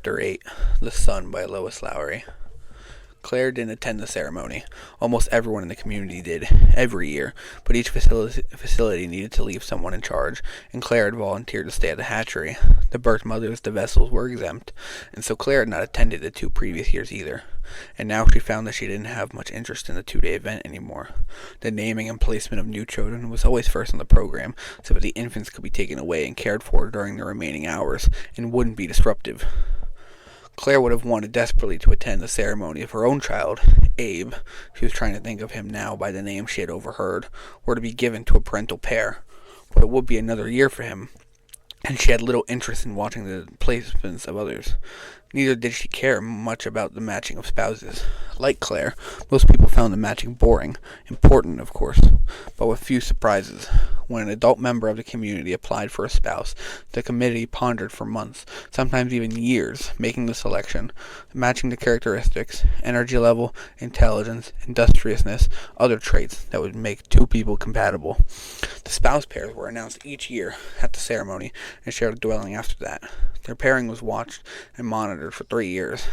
Chapter 8 The Sun by Lois Lowry. Claire didn't attend the ceremony. Almost everyone in the community did, every year, but each facility needed to leave someone in charge, and Claire had volunteered to stay at the hatchery. The birth mothers, the vessels, were exempt, and so Claire had not attended the 2 previous years either. And now she found that she didn't have much interest in the 2-day event anymore. The naming and placement of new children was always first on the program, so that the infants could be taken away and cared for during the remaining hours, and wouldn't be disruptive. Claire would have wanted desperately to attend the ceremony if her own child, Abe, she was trying to think of him now by the name she had overheard, were to be given to a parental pair. But it would be another year for him, and she had little interest in watching the placements of others. Neither did she care much about the matching of spouses. Like Claire, most people found the matching boring, important of course, but with few surprises. When an adult member of the community applied for a spouse, the committee pondered for months, sometimes even years, making the selection, matching the characteristics, energy level, intelligence, industriousness, other traits that would make 2 people compatible. The spouse pairs were announced each year at the ceremony and shared a dwelling after that. Their pairing was watched and monitored for 3 years,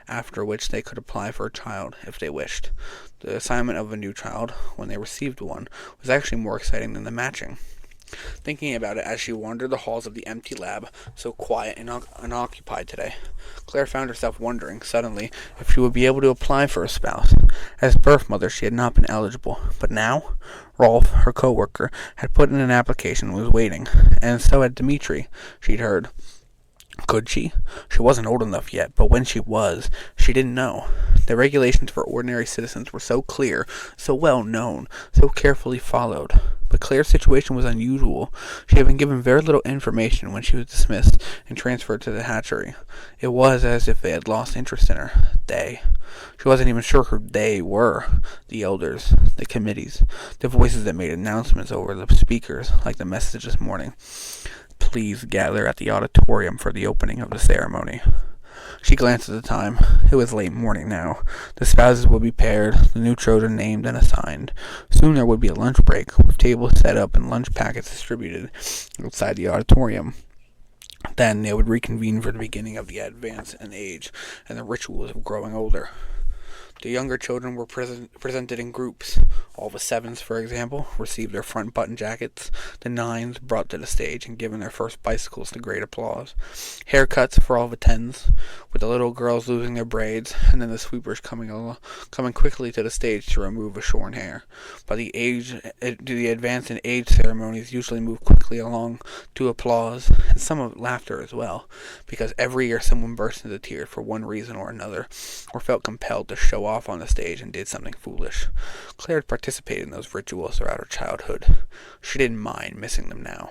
after which they could apply for a child if they wished. The assignment of a new child, when they received one, was actually more exciting than the matching. Thinking about it as she wandered the halls of the empty lab, so quiet and unoccupied today, Claire found herself wondering, suddenly, if she would be able to apply for a spouse. As birth mother, she had not been eligible, but now, Rolf, her co-worker, had put in an application and was waiting, and so had Dmitri, she'd heard. Could she? She wasn't old enough yet, but when she was, she didn't know. The regulations for ordinary citizens were so clear, so well known, so carefully followed. But Claire's situation was unusual. She had been given very little information when she was dismissed and transferred to the hatchery. It was as if they had lost interest in her. They. She wasn't even sure who they were. The elders, the committees, the voices that made announcements over the speakers, like the message this morning. Please gather at the auditorium for the opening of the ceremony. She glanced at the time. It was late morning now. The spouses would be paired, the new children named and assigned. Soon there would be a lunch break, with tables set up and lunch packets distributed outside the auditorium. Then they would reconvene for the beginning of the advance in age and the rituals of growing older. The younger children were presented in groups. All the 7s, for example, received their front button jackets, the 9s brought to the stage and given their first bicycles to great applause. Haircuts for all the 10s, with the little girls losing their braids, and then the sweepers coming quickly to the stage to remove the shorn hair. But the advance in age ceremonies usually move quickly along to applause, and some of laughter as well, because every year someone burst into tears for one reason or another, or felt compelled to show off on the stage and did something foolish. Claire had participated in those rituals throughout her childhood. She didn't mind missing them now.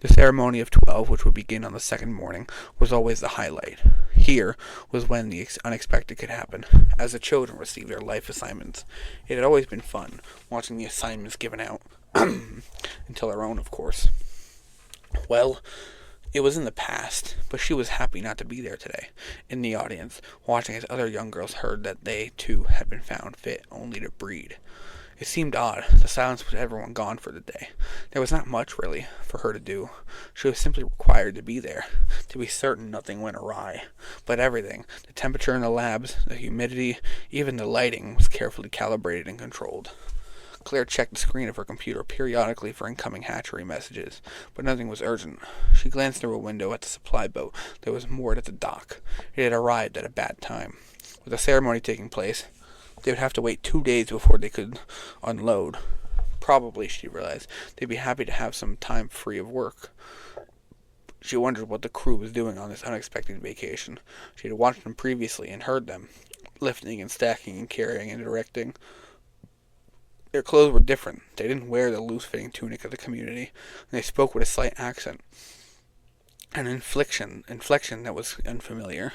The ceremony of 12, which would begin on the second morning, was always the highlight. Here was when the unexpected could happen, as the children received their life assignments. It had always been fun, watching the assignments given out, until her own, of course. Well, it was in the past, but she was happy not to be there today, in the audience, watching as other young girls heard that they, too, had been found fit only to breed. It seemed odd, the silence with everyone gone for the day. There was not much, really, for her to do. She was simply required to be there, to be certain nothing went awry. But everything, the temperature in the labs, the humidity, even the lighting, was carefully calibrated and controlled. Claire checked the screen of her computer periodically for incoming hatchery messages, but nothing was urgent. She glanced through a window at the supply boat that was moored at the dock. It had arrived at a bad time. With the ceremony taking place, they would have to wait 2 days before they could unload. Probably, she realized, they'd be happy to have some time free of work. She wondered what the crew was doing on this unexpected vacation. She had watched them previously and heard them, lifting and stacking and carrying and directing. Their clothes were different. They didn't wear the loose-fitting tunic of the community, and they spoke with a slight accent, an inflection that was unfamiliar.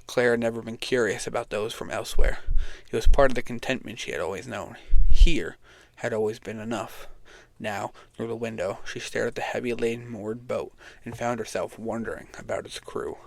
Claire had never been curious about those from elsewhere. It was part of the contentment she had always known. Here had always been enough. Now, through the window, she stared at the heavy-laden moored boat and found herself wondering about its crew.